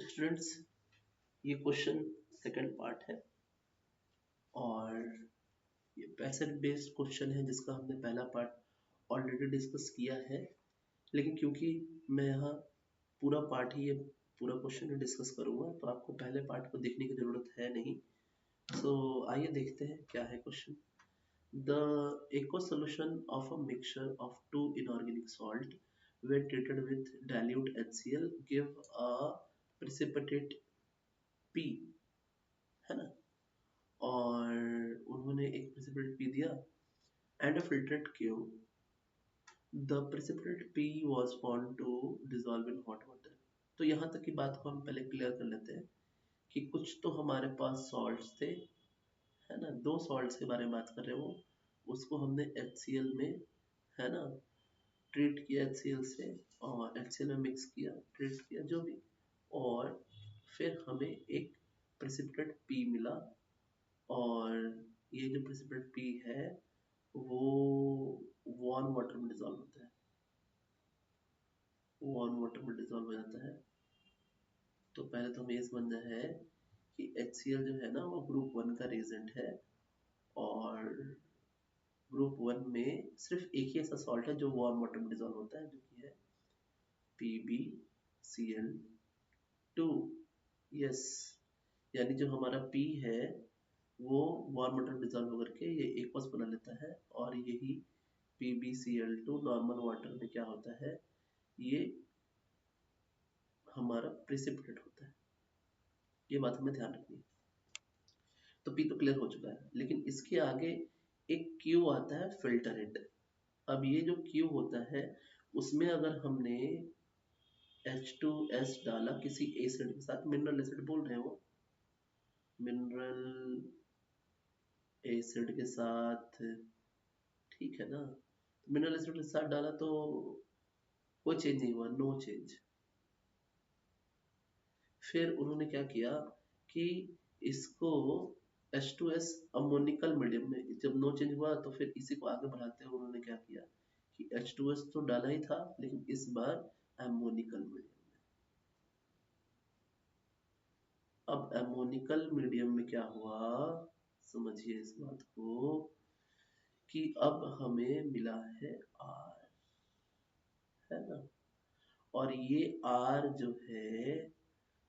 Students, ये question second part है और ये पैसेज बेस्ड क्वेश्चन है जिसका हमने पहला पार्ट ऑलरेडी डिस्कस किया है। लेकिन क्योंकि मैं यहाँ पूरा पार्ट ही ये पूरा क्वेश्चन ही डिस्कस करूँगा तो आपको पहले पार्ट को देखने की ज़रूरत है नहीं। सो आइए देखते हैं क्या है question. The aqueous solution of a mixture of two inorganic salt when treated with dilute HCl give a precipitate P, है ना। और उन्होंने एक precipitate P दिया and a filtrate Q. The precipitate P was found to dissolve in hot water. तो यहाँ तक की बात को हम पहले क्लियर कर लेते हैं कि कुछ तो हमारे पास सॉल्ट्स थे, है ना। दो सॉल्ट्स के बारे में बात कर रहे हो, उसको हमने HCl में, है ना, ट्रीट किया HCl से और HCl में मिक्स किया, ट्रीट किया जो भी, और फिर हमें एक प्रेसिपिटेट P मिला। और ये जो प्रेसिपिटेट P है वो वार्म वाटर में डिजॉल्व होता है, वार्म वाटर में डिजॉल्व हो जाता है। तो पहले तो हमें ये समझना है कि HCl जो है ना वो ग्रुप 1 का रिएजेंट है और ग्रुप 1 में सिर्फ एक ही ऐसा सॉल्ट है जो वार्म वाटर में डिजॉल्व होता है, जो कि है PbCl2। यस, यानी जो हमारा P है वो वार्म वाटर में डिजॉल्व होकर के ये एक्वस बना लेता है और यही PbCl2 नॉर्मल वाटर में क्या होता है, ये हमारा प्रेसिपिटेट होता है। ये बात हमें ध्यान रखनी है। तो P तो क्लियर हो चुका है, लेकिन इसके आगे एक Q आता है फिल्टरेट। अब ये जो Q होता है उसमें अगर हमने H2S डाला किसी एसिड के साथ, मिनरल एसिड बोल रहे हो, मिनरल एसिड के साथ, ठीक है ना। तो मिनरल एसिड के साथ डाला तो कोई चेंज नहीं हुआ, नो चेंज। फिर उन्होंने क्या किया कि इसको H2S अमोनिकल मीडियम में, जब नो चेंज हुआ तो फिर इसी को आगे बढ़ाते हुए उन्होंने क्या किया कि H2S तो डाला ही था लेकिन इस बार अमोनिकल मीडियम। अब अमोनिकल मीडियम में क्या हुआ, समझिए इस बात को, कि अब हमें मिला है R, है ना। और ये R जो है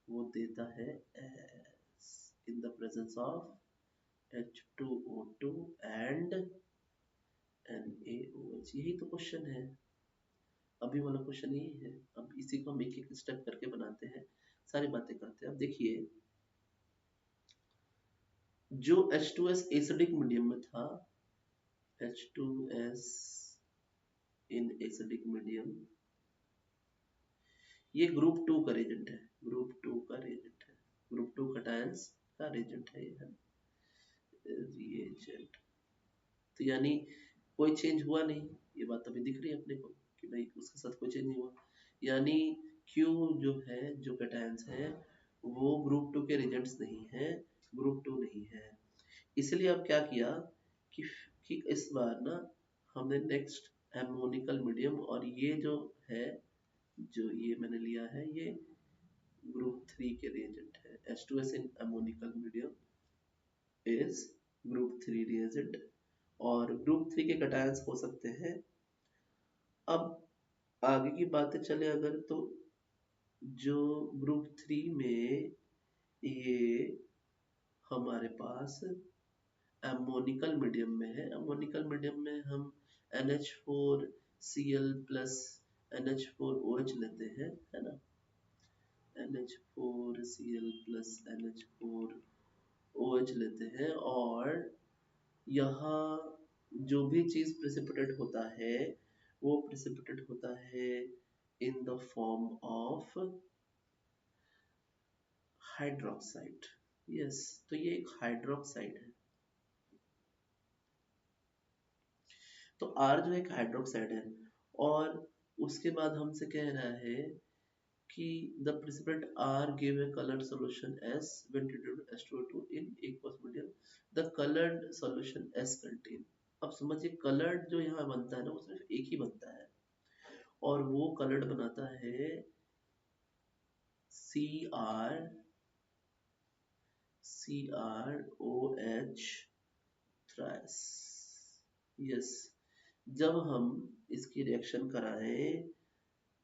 वो देता है S in the presence of H2O2 and NaOH। यही तो क्वेश्चन है, अभी वाला क्वेश्चन यही है। अब इसी को हम एक एक स्टेप करके बनाते हैं, सारी बातें करते हैं। अब देखिए, जो H2S एसिडिक मीडियम में था, H2S इन एसिडिक मीडियम, ये ग्रुप 2 का रिएजेंट है, ग्रुप 2 का रिएजेंट है, ग्रुप 2 कटायंस का रिएजेंट है ये रिएजेंट। तो यानी कोई चेंज हुआ नहीं, ये बात अभी दिख रही है अपने को कि भाई उसके साथ कोई चेंज नहीं हुआ। यानी Q जो है, जो कटायंस है, वो ग्रुप 2 के रिएजेंट्स नहीं है, ग्रुप 2 नहीं है। इसलिए अब क्या किया कि इस बार ना हमने नेक्स्ट एमोनिकल मीडियम, और ये जो है, जो ये मैंने लिया है, ये ग्रुप 3 के रिएजेंट है। H2S in ammoniacal medium is group 3 reagent और ग्रुप 3 के कटायंस हो सकते हैं। अब आगे की बातें चले अगर, तो जो ग्रुप 3 में ये हमारे पास अमोनिकल मीडियम में है, अमोनिकल मीडियम में हम NH4Cl प्लस NH4OH लेते हैं, है ना। NH4Cl प्लस NH4OH लेते हैं और यहाँ जो भी चीज प्रेसिपिटेट होता है वो प्रेसिपिटेट होता है in the form of hydroxide. Yes, तो ये एक हाइड्रोक्साइड है। तो R जो एक हाइड्रोक्साइड है और उसके बाद हमसे कह रहा है कि the precipitate R give a colored solution S when treated with H2O2 in aqueous medium. The colored solution S contain। अब समझिए, कलर्ड जो यहाँ बनता है ना वो सिर्फ एक ही बनता है और वो कलर्ड बनाता है CrOH थ्राइस। यस, जब हम इसकी रिएक्शन कराएं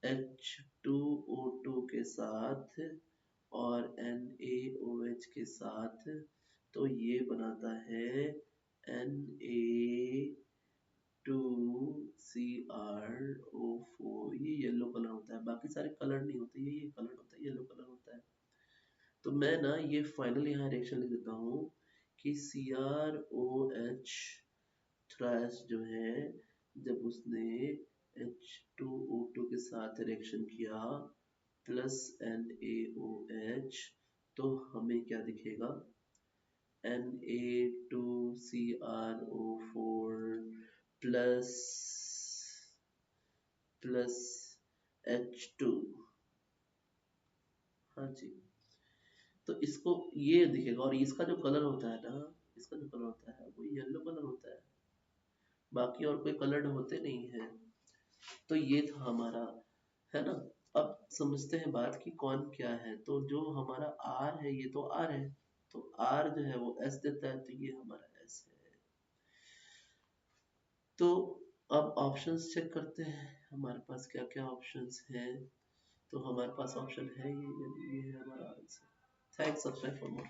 H2O2 के साथ और NaOH के साथ तो ये बनाता है Na2CrO4। ये येलो कलर होता है, बाकी सारे कलर नहीं होते, ये कलर होता है, येलो कलर होता है। तो मैं ना ये फाइनल यहाँ रिएक्शन लिख देता हूँ कि CrOH थ्राइस जो है, जब उसने H2O2 के साथ रिएक्शन किया प्लस NaOH तो हमें क्या दिखेगा, Na2CrO4 प्लस H2। हाँ जी, तो इसको ये दिखेगा और इसका जो कलर होता है ना, इसका जो कलर होता है वो येलो कलर होता है, बाकी और कोई कलर होते नहीं है। तो ये था हमारा, है ना। अब समझते हैं बात कि कौन क्या है। तो जो हमारा R है ये तो R है, तो R जो है वो S देता है, तो ये हमारा S है। तो अब ऑप्शंस चेक करते हैं हमारे पास क्या क्या ऑप्शंस हैं। तो हमारे पास ऑप्शन है ये है हमारा answer. Thanks subscribe for more.